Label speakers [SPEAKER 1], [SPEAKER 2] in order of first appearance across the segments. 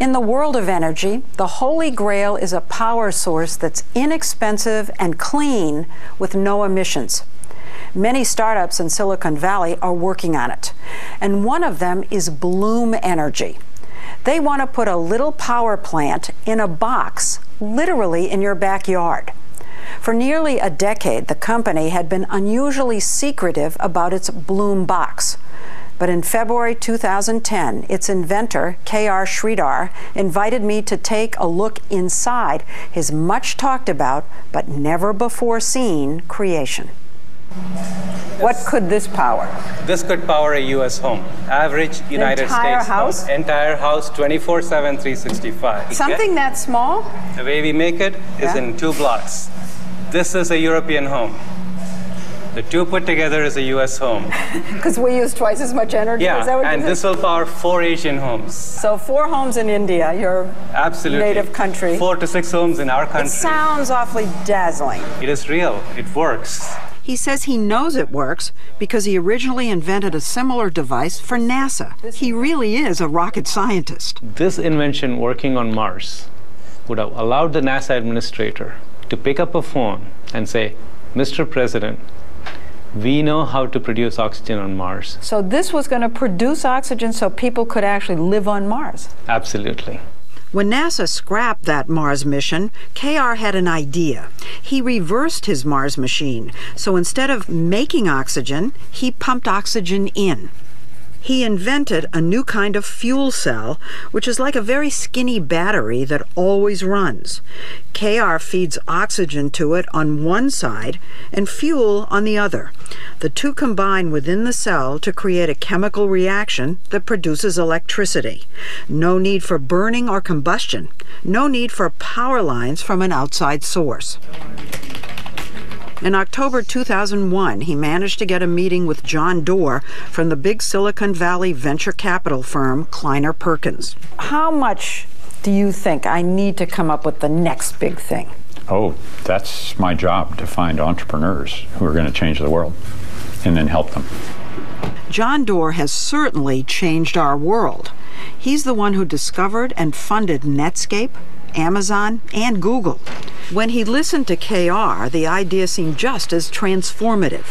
[SPEAKER 1] In the world of energy, the holy grail is a power source that's inexpensive and clean with no emissions. Many startups in Silicon Valley are working on it, and one of them is Bloom Energy. They want to put a little power plant in a box, literally in your backyard. For nearly a decade, the company had been unusually secretive about its Bloom box. But in February 2010, its inventor, KR Sridhar, invited me to take a look inside his much talked about but never before seen creation. What could this power?
[SPEAKER 2] This could power a U.S. home. Average United States
[SPEAKER 1] house?
[SPEAKER 2] Entire house, 24/7, 365.
[SPEAKER 1] Something that small?
[SPEAKER 2] The way we make it is in 2 blocks. This is a European home. The 2 put together is a U.S. home.
[SPEAKER 1] Because we use twice as much energy?
[SPEAKER 2] Yeah,
[SPEAKER 1] is that what
[SPEAKER 2] and this will power 4 Asian homes.
[SPEAKER 1] So 4 homes in India, your native country.
[SPEAKER 2] 4 to 6 homes in our country.
[SPEAKER 1] It sounds awfully dazzling.
[SPEAKER 2] It is real. It works.
[SPEAKER 1] He says he knows it works because he originally invented a similar device for NASA. He really is a rocket scientist.
[SPEAKER 2] This invention working on Mars would have allowed the NASA administrator to pick up a phone and say, Mr. President, we know how to produce oxygen on Mars.
[SPEAKER 1] So this was going to produce oxygen so people could actually live on Mars?
[SPEAKER 2] Absolutely.
[SPEAKER 1] When NASA scrapped that Mars mission, KR had an idea. He reversed his Mars machine. So instead of making oxygen, he pumped oxygen in. He invented a new kind of fuel cell, which is like a very skinny battery that always runs. KR feeds oxygen to it on one side and fuel on the other. The two combine within the cell to create a chemical reaction that produces electricity. No need for burning or combustion. No need for power lines from an outside source. In October 2001, he managed to get a meeting with John Doerr from the big Silicon Valley venture capital firm Kleiner Perkins. How much do you think I need to come up with the next big thing?
[SPEAKER 3] Oh, that's my job, to find entrepreneurs who are going to change the world and then help them.
[SPEAKER 1] John Doerr has certainly changed our world. He's the one who discovered and funded Netscape, Amazon, and Google. When he listened to KR, the idea seemed just as transformative.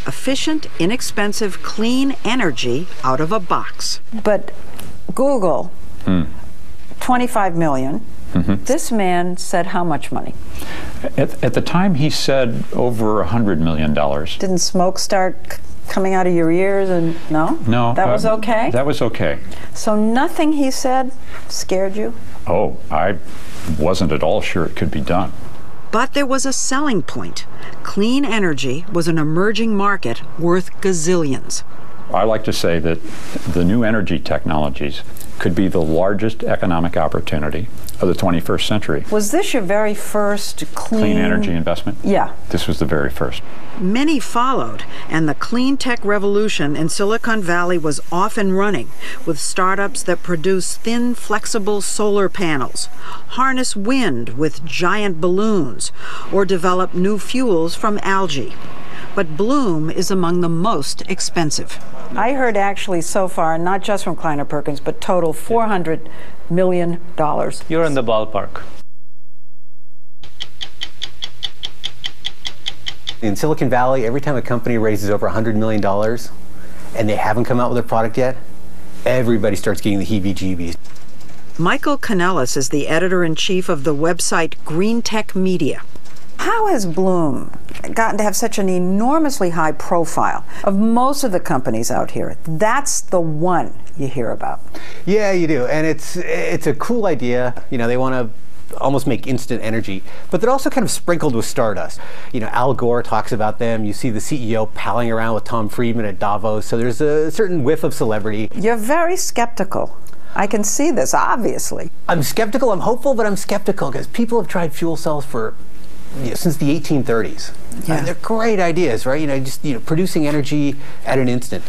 [SPEAKER 1] Efficient, inexpensive, clean energy out of a box. But Google, 25 million. This man said how much money?
[SPEAKER 3] At the time, he said over $100 million.
[SPEAKER 1] Didn't smoke start coming out of your ears? And no?
[SPEAKER 3] No.
[SPEAKER 1] That was okay?
[SPEAKER 3] That was okay.
[SPEAKER 1] So nothing he said scared you?
[SPEAKER 3] Oh, I wasn't at all sure it could be done.
[SPEAKER 1] But there was a selling point. Clean energy was an emerging market worth gazillions.
[SPEAKER 3] I like to say that the new energy technologies could be the largest economic opportunity of the 21st century.
[SPEAKER 1] Was this your very first clean
[SPEAKER 3] energy investment?
[SPEAKER 1] Yeah.
[SPEAKER 3] This was the very first.
[SPEAKER 1] Many followed, and the clean tech revolution in Silicon Valley was off and running, with startups that produce thin, flexible solar panels, harness wind with giant balloons, or develop new fuels from algae. But Bloom is among the most expensive. I heard actually so far, not just from Kleiner Perkins, but total $400 million.
[SPEAKER 2] You're in the ballpark.
[SPEAKER 4] In Silicon Valley, every time a company raises over $100 million and they haven't come out with a product yet, everybody starts getting the heebie-jeebies.
[SPEAKER 1] Michael Kanellis is the editor-in-chief of the website Green Tech Media. How has Bloom gotten to have such an enormously high profile? Of most of the companies out here, that's the one you hear about.
[SPEAKER 4] Yeah, you do, and it's a cool idea. You know, they want to almost make instant energy, but they're also kind of sprinkled with stardust. You know, Al Gore talks about them. You see the CEO palling around with Tom Friedman at Davos, so there's a certain whiff of celebrity.
[SPEAKER 1] You're very skeptical. I can see this, obviously.
[SPEAKER 4] I'm skeptical, I'm hopeful, but I'm skeptical because people have tried fuel cells for since the 1830s.
[SPEAKER 1] Yeah.
[SPEAKER 4] And they're great ideas, right? Just producing energy at an instant.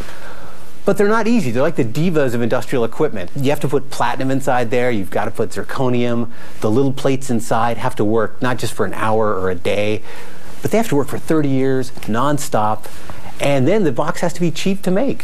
[SPEAKER 4] But they're not easy. They're like the divas of industrial equipment. You have to put platinum inside there. You've got to put zirconium. The little plates inside have to work not just for an hour or a day, but they have to work for 30 years, nonstop. And then the box has to be cheap to make.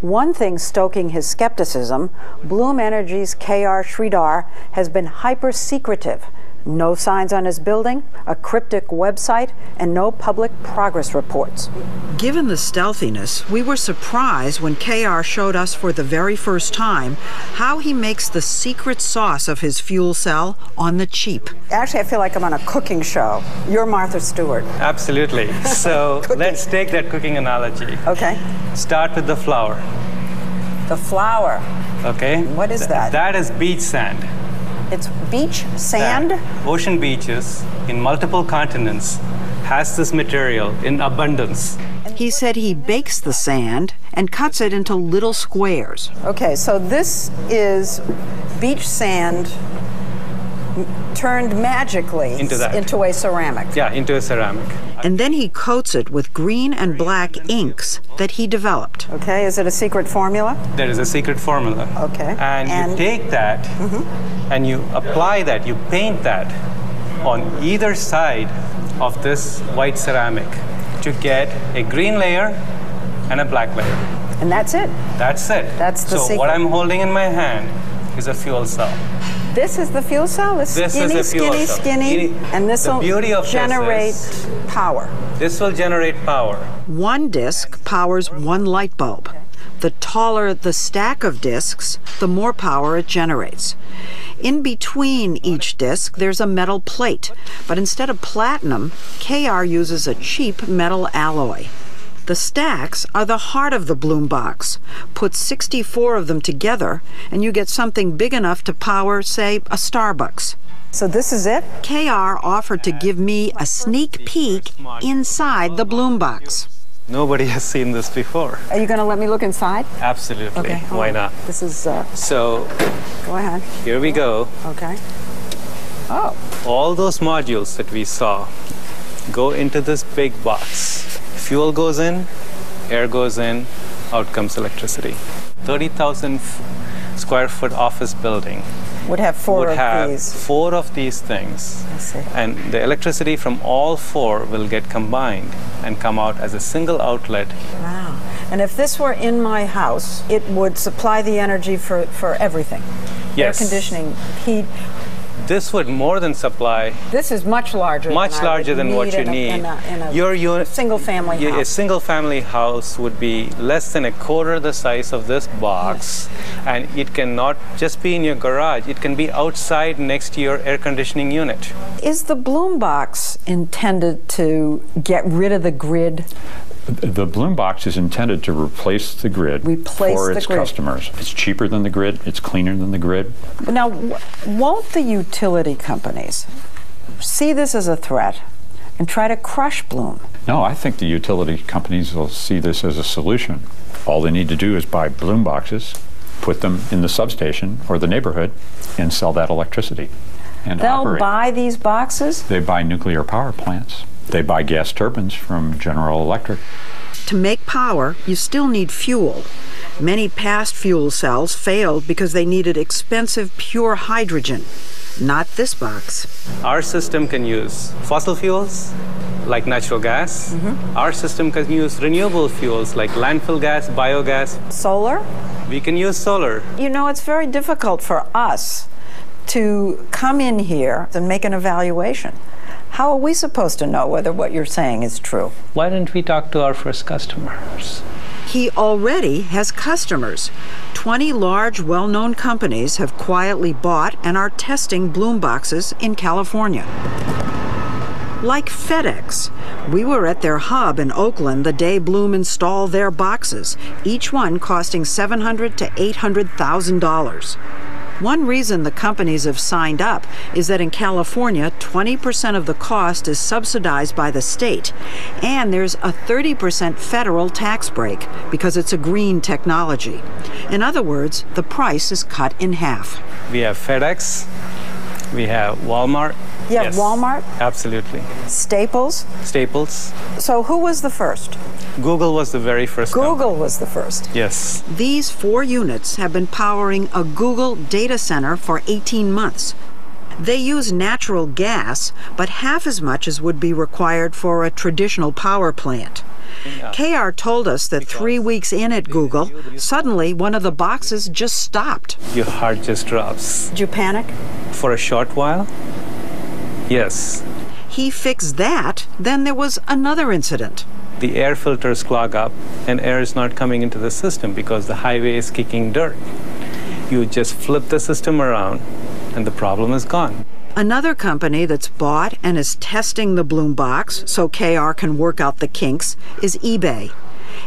[SPEAKER 1] One thing stoking his skepticism, Bloom Energy's KR Sridhar has been hyper-secretive. No signs on his building, a cryptic website, and no public progress reports. Given the stealthiness, we were surprised when KR showed us for the very first time how he makes the secret sauce of his fuel cell on the cheap. Actually, I feel like I'm on a cooking show. You're Martha Stewart.
[SPEAKER 2] Absolutely. So let's take that cooking analogy.
[SPEAKER 1] Okay.
[SPEAKER 2] Start with the flour.
[SPEAKER 1] The flour.
[SPEAKER 2] Okay.
[SPEAKER 1] What is that?
[SPEAKER 2] That is beach sand.
[SPEAKER 1] It's beach sand?
[SPEAKER 2] Ocean beaches in multiple continents has this material in abundance.
[SPEAKER 1] He said he bakes the sand and cuts it into little squares. Okay, so this is beach sand turned magically into a ceramic.
[SPEAKER 2] Yeah, into a ceramic.
[SPEAKER 1] And then he coats it with green and black inks that he developed. Okay, is it a secret formula?
[SPEAKER 2] There is a secret formula.
[SPEAKER 1] Okay.
[SPEAKER 2] And you take that and you apply that, you paint that on either side of this white ceramic to get a green layer and a black layer.
[SPEAKER 1] And that's it?
[SPEAKER 2] That's it.
[SPEAKER 1] That's the secret.
[SPEAKER 2] So what I'm holding in my hand is a fuel cell.
[SPEAKER 1] This is the fuel cell? It's
[SPEAKER 2] this
[SPEAKER 1] skinny,
[SPEAKER 2] is a fuel cell.
[SPEAKER 1] Skinny, and this will generate power.
[SPEAKER 2] This will generate power.
[SPEAKER 1] One disc powers one light bulb. The taller the stack of discs, the more power it generates. In between each disc, there's a metal plate, but instead of platinum, KR uses a cheap metal alloy. The stacks are the heart of the Bloom box. Put 64 of them together, and you get something big enough to power, say, a Starbucks. So this is it? KR offered to give me a sneak peek inside the Bloom box.
[SPEAKER 2] Nobody has seen this before.
[SPEAKER 1] Are you going to let me look inside?
[SPEAKER 2] Absolutely.
[SPEAKER 1] Okay.
[SPEAKER 2] Why not?
[SPEAKER 1] This is...
[SPEAKER 2] So,
[SPEAKER 1] go ahead.
[SPEAKER 2] Here we go.
[SPEAKER 1] Okay. Oh.
[SPEAKER 2] All those modules that we saw go into this big box. Fuel goes in, air goes in, out comes electricity. 30,000 square foot office building
[SPEAKER 1] would have four
[SPEAKER 2] of these things.
[SPEAKER 1] I see.
[SPEAKER 2] And the electricity from all four will get combined and come out as a single outlet.
[SPEAKER 1] Wow. And if this were in my house, it would supply the energy for everything.
[SPEAKER 2] Yes.
[SPEAKER 1] Air conditioning, heat.
[SPEAKER 2] This would more than supply.
[SPEAKER 1] This is much larger.
[SPEAKER 2] Much larger than what you need.
[SPEAKER 1] In a
[SPEAKER 2] your unit,
[SPEAKER 1] single-family house.
[SPEAKER 2] A single-family house would be less than a quarter the size of this box, and it cannot just be in your garage. It can be outside next to your air conditioning unit.
[SPEAKER 1] Is the Bloom box intended to get rid of the grid?
[SPEAKER 3] The Bloom box is intended to replace the grid for its customers. It's cheaper than the grid. It's cleaner than the grid.
[SPEAKER 1] Now, won't the utility companies see this as a threat and try to crush Bloom?
[SPEAKER 3] No, I think the utility companies will see this as a solution. All they need to do is buy Bloom boxes, put them in the substation or the neighborhood, and sell that electricity. And
[SPEAKER 1] they'll buy these boxes?
[SPEAKER 3] They buy nuclear power plants. They buy gas turbines from General Electric.
[SPEAKER 1] To make power, you still need fuel. Many past fuel cells failed because they needed expensive pure hydrogen. Not this box.
[SPEAKER 2] Our system can use fossil fuels, like natural gas. Our system can use renewable fuels, like landfill gas, biogas.
[SPEAKER 1] Solar?
[SPEAKER 2] We can use solar.
[SPEAKER 1] You know, it's very difficult for us to come in here and make an evaluation. How are we supposed to know whether what you're saying is true?
[SPEAKER 2] Why don't we talk to our first customers?
[SPEAKER 1] He already has customers. 20 large, well-known companies have quietly bought and are testing Bloom boxes in California. Like FedEx. We were at their hub in Oakland the day Bloom installed their boxes, each one costing $700,000 to $800,000. One reason the companies have signed up is that in California, 20% of the cost is subsidized by the state, and there's a 30% federal tax break because it's a green technology. In other words, the price is cut in half.
[SPEAKER 2] We have FedEx, we have Walmart.
[SPEAKER 1] Yeah, yes. Walmart?
[SPEAKER 2] Absolutely.
[SPEAKER 1] Staples?
[SPEAKER 2] Staples.
[SPEAKER 1] So who was the first?
[SPEAKER 2] Google was the very first
[SPEAKER 1] Google was the first?
[SPEAKER 2] Yes.
[SPEAKER 1] These 4 units have been powering a Google data center for 18 months. They use natural gas, but half as much as would be required for a traditional power plant. KR told us that 3 weeks in at Google, suddenly one of the boxes just stopped.
[SPEAKER 2] Your heart just drops.
[SPEAKER 1] Did you panic?
[SPEAKER 2] For a short while? Yes.
[SPEAKER 1] He fixed that, then there was another incident.
[SPEAKER 2] The air filters clog up and air is not coming into the system because the highway is kicking dirt. You just flip the system around and the problem is gone.
[SPEAKER 1] Another company that's bought and is testing the Bloom box so KR can work out the kinks is eBay.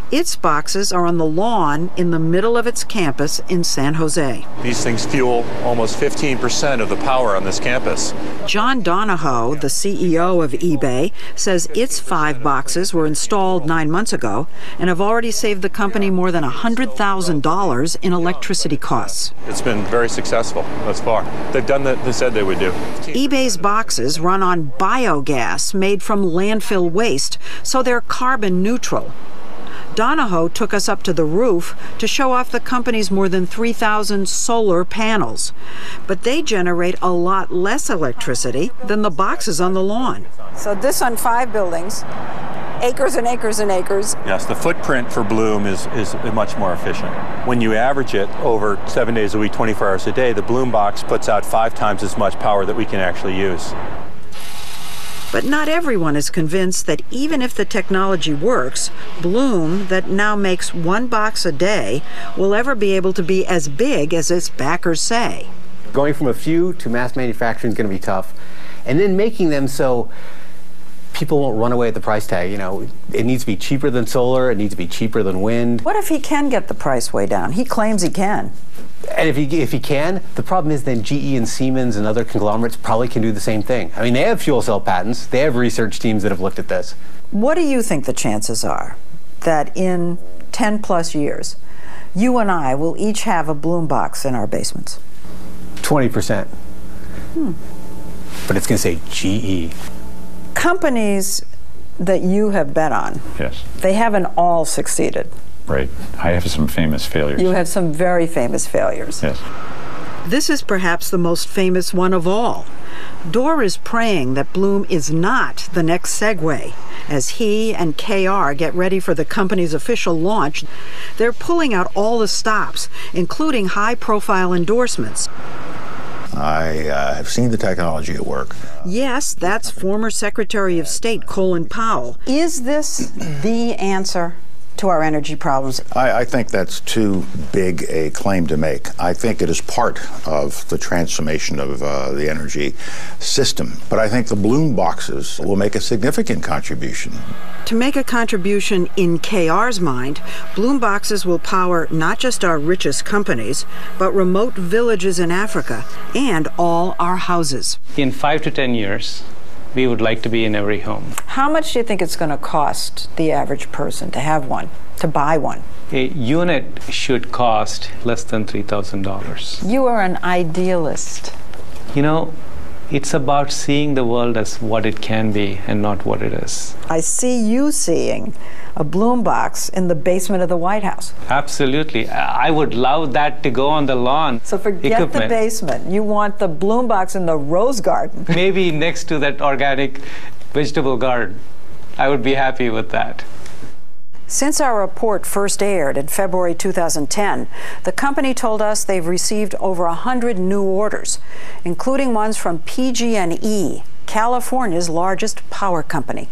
[SPEAKER 1] Its boxes are on the lawn in the middle of its campus in San Jose.
[SPEAKER 5] These things fuel almost 15% of the power on this campus.
[SPEAKER 1] John Donahoe, the CEO of eBay, says its 5 boxes were installed 9 months ago and have already saved the company more than $100,000 in electricity costs.
[SPEAKER 5] It's been very successful thus far. They've done what they said they would do.
[SPEAKER 1] eBay's boxes run on biogas made from landfill waste, so they're carbon neutral. Donahoe took us up to the roof to show off the company's more than 3,000 solar panels. But they generate a lot less electricity than the boxes on the lawn. So this on 5 buildings, acres and acres and acres.
[SPEAKER 5] Yes, the footprint for Bloom is much more efficient. When you average it over 7 days a week, 24 hours a day, the Bloom box puts out 5 times as much power that we can actually use.
[SPEAKER 1] But not everyone is convinced that even if the technology works, Bloom, that now makes 1 box a day, will ever be able to be as big as its backers say.
[SPEAKER 4] Going from a few to mass manufacturing is going to be tough. And then making them so people won't run away at the price tag. You know, it needs to be cheaper than solar, it needs to be cheaper than wind.
[SPEAKER 1] What if he can get the price way down? He claims he can.
[SPEAKER 4] And if he can, the problem is then GE and Siemens and other conglomerates probably can do the same thing. I mean, they have fuel cell patents. They have research teams that have looked at this.
[SPEAKER 1] What do you think the chances are that in 10 plus years, you and I will each have a Bloom box in our basements?
[SPEAKER 4] 20%. But it's going to say GE.
[SPEAKER 1] Companies that you have bet on,
[SPEAKER 3] Yes.
[SPEAKER 1] they haven't all succeeded.
[SPEAKER 3] Right. I have some famous failures.
[SPEAKER 1] You have some very famous failures.
[SPEAKER 3] Yes.
[SPEAKER 1] This is perhaps the most famous one of all. Dor is praying that Bloom is not the next Segway. As he and KR get ready for the company's official launch, they're pulling out all the stops, including high-profile endorsements.
[SPEAKER 6] I have seen the technology at work.
[SPEAKER 1] Yes, that's former Secretary of State Colin Powell. Is this the answer to our energy problems?
[SPEAKER 6] I think that's too big a claim to make. I think it is part of the transformation of the energy system. But I think the Bloom boxes will make a significant contribution.
[SPEAKER 1] To make a contribution in KR's mind, Bloom boxes will power not just our richest companies, but remote villages in Africa and all our houses.
[SPEAKER 2] In 5 to 10 years, we would like to be in every home.
[SPEAKER 1] How much do you think it's going to cost the average person to have one, to buy one?
[SPEAKER 2] A unit should cost less than $3,000.
[SPEAKER 1] You are an idealist.
[SPEAKER 2] You know, it's about seeing the world as what it can be and not what it is.
[SPEAKER 1] I see you seeing a Bloom box in the basement of the White House.
[SPEAKER 2] Absolutely. I would love that to go on the lawn.
[SPEAKER 1] So forget the basement. You want the Bloom box in the rose garden.
[SPEAKER 2] Maybe next to that organic vegetable garden. I would be happy with that.
[SPEAKER 1] Since our report first aired in February 2010, the company told us they've received over 100 new orders, including ones from PG&E, California's largest power company.